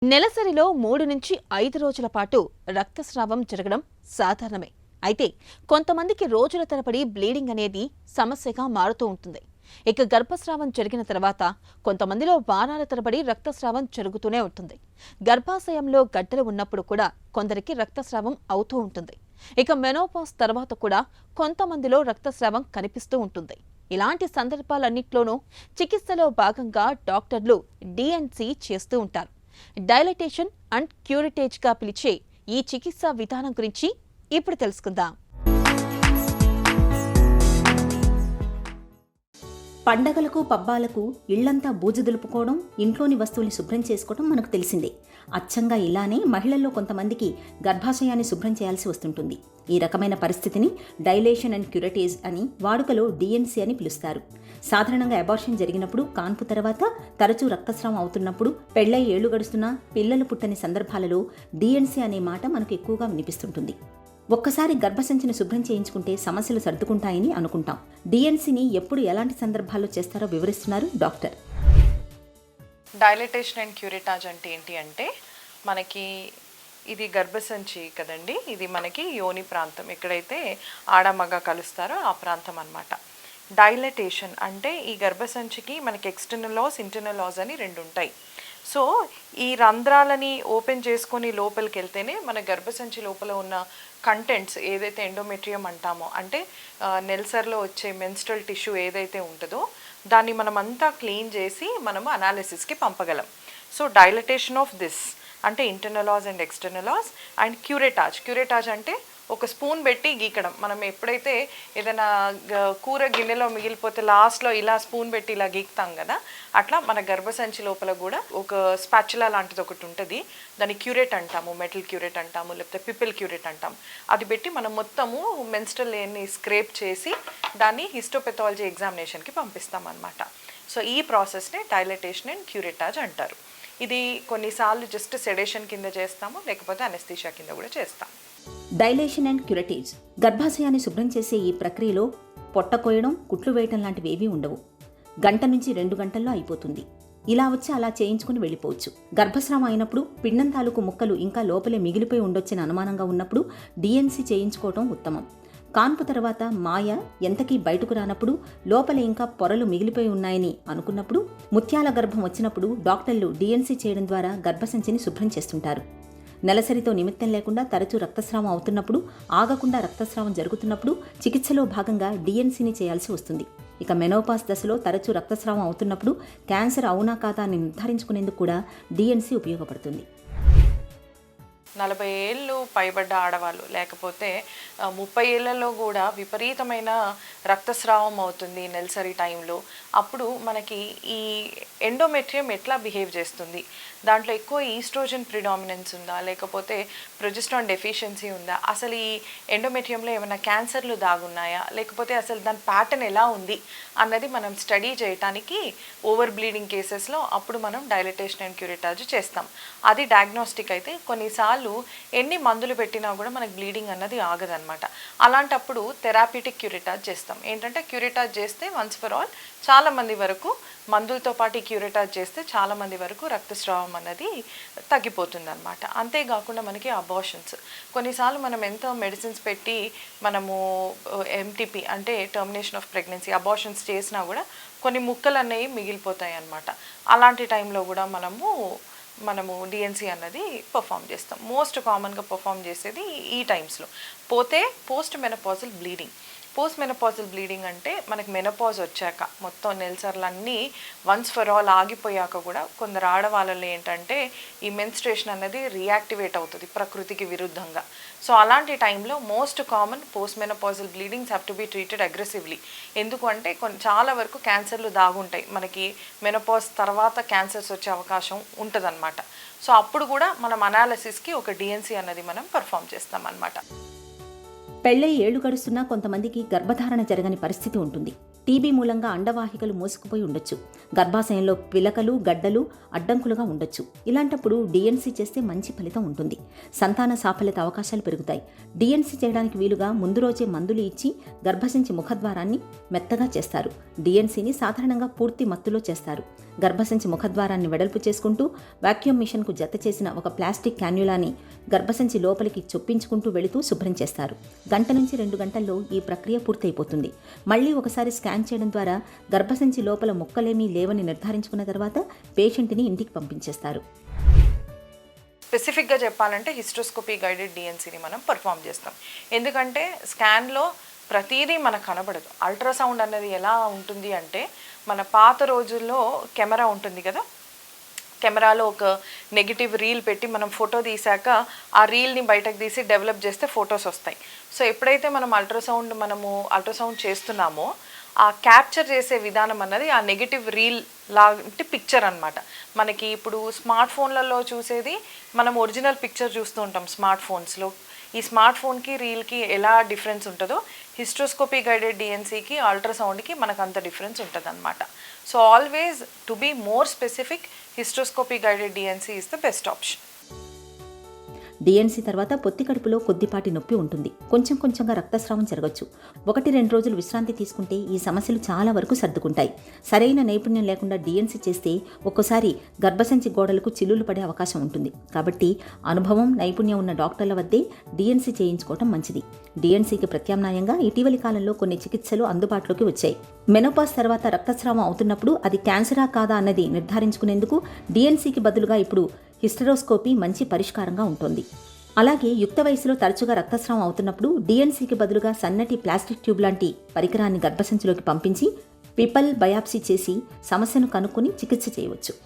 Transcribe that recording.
నెలసరిలో 3 నుంచి 5 రోజుల పాటు రక్తస్రావం జరగడం సాధారణమే. అయితే కొంతమందికి రోజుల తరబడి బ్లీడింగ్ అనేది సమస్యగా మారుతూ ఉంటుంది. ఇక గర్భస్రావం జరిగిన తర్వాత కొంతమందిలో వారాల తరబడి రక్తస్రావం జరుగుతూనే ఉంటుంది. గర్భాశయంలో గడ్డలు ఉన్నప్పుడు కూడా కొందరికి రక్తస్రావం అవుతూ ఉంటుంది. ఇక మెనోపాజ్ తర్వాత కూడా కొంతమందిలో రక్తస్రావం కనిపిస్తూ ఉంటుంది. ఇలాంటి సందర్భాలన్నిట్లోనూ చికిత్సలో భాగంగా డాక్టర్లు డిఎన్సి చేస్తూ ఉంటారు. డైలటేషన్ అండ్ క్యూరిటేజ్గా పిలిచే ఈ చికిత్సా విధానం గురించి ఇప్పుడు తెలుసుకుందాం. పండగలకు పబ్బాలకు ఇళ్లంతా బూజు దులుపుకోవడం, ఇంట్లోని వస్తువుల్ని శుభ్రం చేసుకోవడం మనకు తెలిసిందే. అచ్చంగా ఇలానే మహిళల్లో కొంతమందికి గర్భాశయాన్ని శుభ్రం చేయాల్సి వస్తుంటుంది. ఈ రకమైన పరిస్థితిని డైలేషన్ అండ్ క్యూరిటేజ్ అని, వాడుకలో డిఎన్సి అని పిలుస్తారు. సాధారణంగా అబార్షన్ జరిగినప్పుడు, కాన్పు తర్వాత తరచూ రక్తస్రావం అవుతున్నప్పుడు, పెళ్లై ఏళ్లు గడుస్తున్నా పిల్లలు పుట్టని సందర్భాలలో డిఎన్సి అనే మాట మనకు ఎక్కువగా వినిపిస్తుంటుంది. ఒక్కసారి గర్భసంచిని శుభ్రం చేయించుకుంటే సమస్యలు సర్దుకుంటాయని అనుకుంటాం. డిఎన్సిని ఎప్పుడు ఎలాంటి సందర్భాల్లో చేస్తారో వివరిస్తున్నారు డాక్టర్. డైలటేషన్ అండ్ క్యూరిటాజ్ అంటే ఏంటి అంటే, మనకి ఇది గర్భసంచి కదండి, ఇది మనకి యోని ప్రాంతం, ఎక్కడైతే ఆడమగ కలుస్తారో ఆ ప్రాంతం అన్నమాట. డైలటేషన్ అంటే ఈ గర్భసంచికి మనకి ఎక్స్టర్నల్ లాస్, ఇంటర్నల్ లాస్ అని రెండు ఉంటాయి. సో ఈ రంధ్రాలని ఓపెన్ చేసుకొని లోపలికి వెళ్తేనే మన గర్భసంచి లోపల ఉన్న కంటెంట్స్ ఏదైతే ఎండోమెట్రియం అంటామో, అంటే నెల్సర్లో వచ్చే మెన్స్ట్రల్ టిష్యూ ఏదైతే ఉంటుందో దాన్ని మనం అంతా క్లీన్ చేసి మనము అనాలిసిస్కి పంపగలం. సో డైలటేషన్ ఆఫ్ దిస్ అంటే internal os and external os. And curettage అంటే ఒక స్పూన్ పెట్టి గీకడం. మనం ఎప్పుడైతే ఏదైనా కూర గిన్నెలో మిగిలిపోతే లాస్ట్లో ఇలా స్పూన్ పెట్టి ఇలా గీకుతాం కదా, అట్లా మన గర్భసంచి లోపల కూడా ఒక స్పాచులా లాంటిది ఒకటి ఉంటుంది. దాన్ని క్యూరేట్ అంటాము, మెటల్ క్యూరేట్ అంటాము, లేకపోతే పిపిల్ క్యూరేట్ అంటాము. అది పెట్టి మనం మొత్తము మెన్స్ట్రల్ లేన్ని స్క్రేప్ చేసి దాన్ని హిస్టోపెథాలజీ ఎగ్జామినేషన్కి పంపిస్తాం అన్నమాట. సో ఈ ప్రాసెస్ని డైలటేషన్ అండ్ క్యూరిటాజ్ అంటారు. ఇది కొన్నిసార్లు జస్ట్ సెడేషన్ కింద చేస్తాము, లేకపోతే అనెస్థీషియా కింద కూడా చేస్తాం. డైలేషన్ అండ్ క్యూరిటేజ్ గర్భాశయాన్ని శుభ్రం చేసే ఈ ప్రక్రియలో పొట్ట కోయడం, కుట్లు వేయటం లాంటివి ఏవీ ఉండవు. గంట నుంచి 2 గంటల్లో అయిపోతుంది. ఇలా వచ్చి అలా చేయించుకుని వెళ్ళిపోవచ్చు. గర్భస్రావం అయినప్పుడు పిండం తాలూకు ముక్కలు ఇంకా లోపలే మిగిలిపోయి ఉండొచ్చని అనుమానంగా ఉన్నప్పుడు డిఎన్సి చేయించుకోవటం ఉత్తమం. కాన్పు తర్వాత మాయ ఎంతకీ బయటకు రానప్పుడు, లోపల ఇంకా పొరలు మిగిలిపోయి ఉన్నాయని అనుకున్నప్పుడు, ముత్యాల గర్భం వచ్చినప్పుడు డాక్టర్లు డిఎన్సి చేయడం ద్వారా గర్భసంచిని శుభ్రం చేస్తుంటారు. నెలసరితో నిమిత్తం లేకుండా తరచూ రక్తస్రావం అవుతున్నప్పుడు, ఆగకుండా రక్తస్రావం జరుగుతున్నప్పుడు చికిత్సలో భాగంగా డిఎన్సిని చేయాల్సి వస్తుంది. ఇక మెనోపాజ్ దశలో తరచూ రక్తస్రావం అవుతున్నప్పుడు క్యాన్సర్ అవునా కాదా అని నిర్ధారించుకునేందుకు కూడా డిఎన్సి ఉపయోగపడుతుంది. 40 ఏళ్ళు పైబడ్డ ఆడవాళ్ళు, లేకపోతే 30 ఏళ్లలో కూడా విపరీతమైన రక్తస్రావం అవుతుంది నెలసరి టైంలో. అప్పుడు మనకి ఈ ఎండోమెట్రియం ఎట్లా బిహేవ్ చేస్తుంది, దాంట్లో ఎక్కువ ఈస్ట్రోజన్ ప్రిడామినెన్స్ ఉందా, లేకపోతే ప్రొజెస్ట్రాన్ డెఫిషియన్సీ ఉందా, అసలు ఈ ఎండోమెట్రియంలో ఏమైనా క్యాన్సర్లు దాగున్నాయా, లేకపోతే అసలు దాని ప్యాటర్న్ ఎలా ఉంది అన్నది మనం స్టడీ చేయడానికి ఓవర్ బ్లీడింగ్ కేసెస్లో అప్పుడు మనం డైలటేషన్ అండ్ క్యూరిటాజ్ చేస్తాం. అది డయాగ్నోస్టిక్ అయితే. కొన్నిసార్లు ఎన్ని మందులు పెట్టినా కూడా మనకు బ్లీడింగ్ అన్నది ఆగదనమాట. అలాంటప్పుడు థెరాప్యూటిక్ క్యూరిటాజ్ చేస్తాం. ఏంటంటే క్యూరిటాజ్ చేస్తే వన్స్ ఫర్ ఆల్ చాలామంది వరకు, మందులతో పాటు క్యూరిటాజ్ చేస్తే చాలామంది వరకు రక్తస్రావం అన్నది తగ్గిపోతుంది అనమాట. అంతేకాకుండా మనకి అబార్షన్స్, కొన్నిసార్లు మనం ఎంతో మెడిసిన్స్ పెట్టి మనము ఎంటీపీ అంటే టర్మినేషన్ ఆఫ్ ప్రెగ్నెన్సీ అబార్షన్స్ చేసినా కూడా కొన్ని ముక్కలు అనేవి మిగిలిపోతాయి అన్నమాట. అలాంటి టైంలో కూడా మనము డిఎన్సి అన్నది పర్ఫామ్ చేస్తాం. మోస్ట్ కామన్గా పర్ఫామ్ చేసేది ఈ టైమ్స్లో. పోతే పోస్ట్ మెనోపాజల్ బ్లీడింగ్ అంటే మనకి మెనోపాజ్ వచ్చాక మొత్తం నెల్సర్లన్నీ వన్స్ ఫర్ ఆల్ ఆగిపోయాక కూడా కొందరు ఆడవాళ్ళలో ఏంటంటే ఈ మెన్స్ట్రేషన్ అన్నది రియాక్టివేట్ అవుతుంది ప్రకృతికి విరుద్ధంగా. సో అలాంటి టైంలో most common post menopausal bleedings have to be treated aggressively. ఎందుకు అంటే చాలా వరకు క్యాన్సర్లు దాగుంటాయి, మనకి మెనోపాజ్ తర్వాత క్యాన్సర్స్ వచ్చే అవకాశం ఉంటుందన్నమాట. సో అప్పుడు కూడా మనం అనాలిసిస్కి ఒక డిఎన్సి అన్నది మనం పర్ఫామ్ చేస్తాం అన్నమాట. పెళ్లై ఏళ్లు గడుస్తున్నా కొంతమందికి గర్భధారణ జరగని పరిస్థితి ఉంటుంది. టీబీ మూలంగా అండవాహికలు మూసుకుపోయి ఉండొచ్చు. గర్భాశయంలో పిలకలు, గడ్డలు అడ్డంకులుగా ఉండొచ్చు. ఇలాంటప్పుడు డిఎన్సీ చేస్తే మంచి ఫలితం ఉంటుంది. సంతాన సాఫల్యత అవకాశాలు పెరుగుతాయి. డిఎన్సీ చేయడానికి వీలుగా ముందు రోజే మందులు ఇచ్చి గర్భసంచి ముఖద్వారాన్ని మెత్తగా చేస్తారు. డిఎన్సీని సాధారణంగా పూర్తి మత్తులో చేస్తారు. గర్భసంచి ముఖద్వారాన్ని వెడల్పు చేసుకుంటూ వాక్యూమ్ మిషన్కు జత చేసిన ఒక ప్లాస్టిక్ క్యాన్యులాని గర్భసంచి లోపలికి చొప్పించుకుంటూ వెళుతూ శుభ్రం చేస్తారు. గంట నుంచి 2 గంటల్లో ఈ ప్రక్రియ పూర్తయిపోతుంది. మళ్ళీ ఒకసారి స్కాన్ చేయడం ద్వారా గర్భసంచి లోపల ముక్కలేమీ లేవని నిర్ధారించుకున్న తర్వాత పేషెంట్ని ఇంటికి పంపించేస్తారు. స్పెసిఫిక్గా చెప్పాలంటే హిస్ట్రోస్కోపీ గైడెడ్ డిఎన్సీని మనం పర్ఫామ్ చేస్తాం. ఎందుకంటే స్కాన్లో ప్రతిదీ మనకు కనబడదు. అల్ట్రాసౌండ్ అన్నది ఎలా ఉంటుంది అంటే, మన పాత రోజుల్లో కెమెరా ఉంటుంది కదా, కెమెరాలో ఒక నెగిటివ్ రీల్ పెట్టి మనం ఫోటో తీసాక ఆ రీల్ని బయటకు తీసి డెవలప్ చేస్తే ఫొటోస్ వస్తాయి. సో ఎప్పుడైతే మనం అల్ట్రాసౌండ్ చేస్తున్నామో ఆ క్యాప్చర్ చేసే విధానం అన్నది ఆ నెగిటివ్ రీల్ లాంటి పిక్చర్ అనమాట. మనకి ఇప్పుడు స్మార్ట్ ఫోన్లలో చూసేది మనం ఒరిజినల్ పిక్చర్ చూస్తూ ఉంటాం స్మార్ట్ ఫోన్స్లో. ఈ స్మార్ట్ ఫోన్కి రీల్కి ఎలా డిఫరెన్స్ ఉంటుందో హిస్ట్రోస్కోపీ గైడెడ్ డిఎన్సీకి అల్ట్రాసౌండ్కి మనకు అంత డిఫరెన్స్ ఉంటుంది అనమాట. So always to be more specific, hysteroscopy guided DNC is the best option. DNC తర్వాత పొత్తి కడుపులో కొద్దిపాటి నొప్పి ఉంటుంది. కొంచెం కొంచెంగా రక్తస్రావం జరగచ్చు. 1-2 రోజులు విశ్రాంతి తీసుకుంటే ఈ సమస్యలు చాలా వరకు సర్దుకుంటాయి. సరైన నైపుణ్యం లేకుండా డిఎన్సీ చేస్తే ఒక్కోసారి గర్భసంచి గోడలకు చిల్లులు పడే అవకాశం ఉంటుంది. కాబట్టి అనుభవం, నైపుణ్యం ఉన్న డాక్టర్ల వద్దే డిఎన్సీ చేయించుకోవటం మంచిది. డిఎన్సీకి ప్రత్యామ్నాయంగా ఇటీవలి కాలంలో కొన్ని చికిత్సలు అందుబాటులోకి వచ్చాయి. మెనోపాజ్ తర్వాత రక్తస్రావం అవుతున్నప్పుడు అది క్యాన్సరా కాదా అన్నది నిర్ధారించుకునేందుకు డిఎన్సీకి బదులుగా ఇప్పుడు హిస్టరోస్కోపీ మంచి పరిష్కారంగా ఉంటుంది. అలాగే యుక్త వయసులో తరచుగా రక్తస్రావం అవుతున్నప్పుడు డిఎన్సీకి బదులుగా సన్నటి ప్లాస్టిక్ ట్యూబ్ లాంటి పరికరాన్ని గర్భసంచిలోకి పంపించి పిపల్ బయాప్సీ చేసి సమస్యను కనుక్కొని చికిత్స చేయవచ్చు.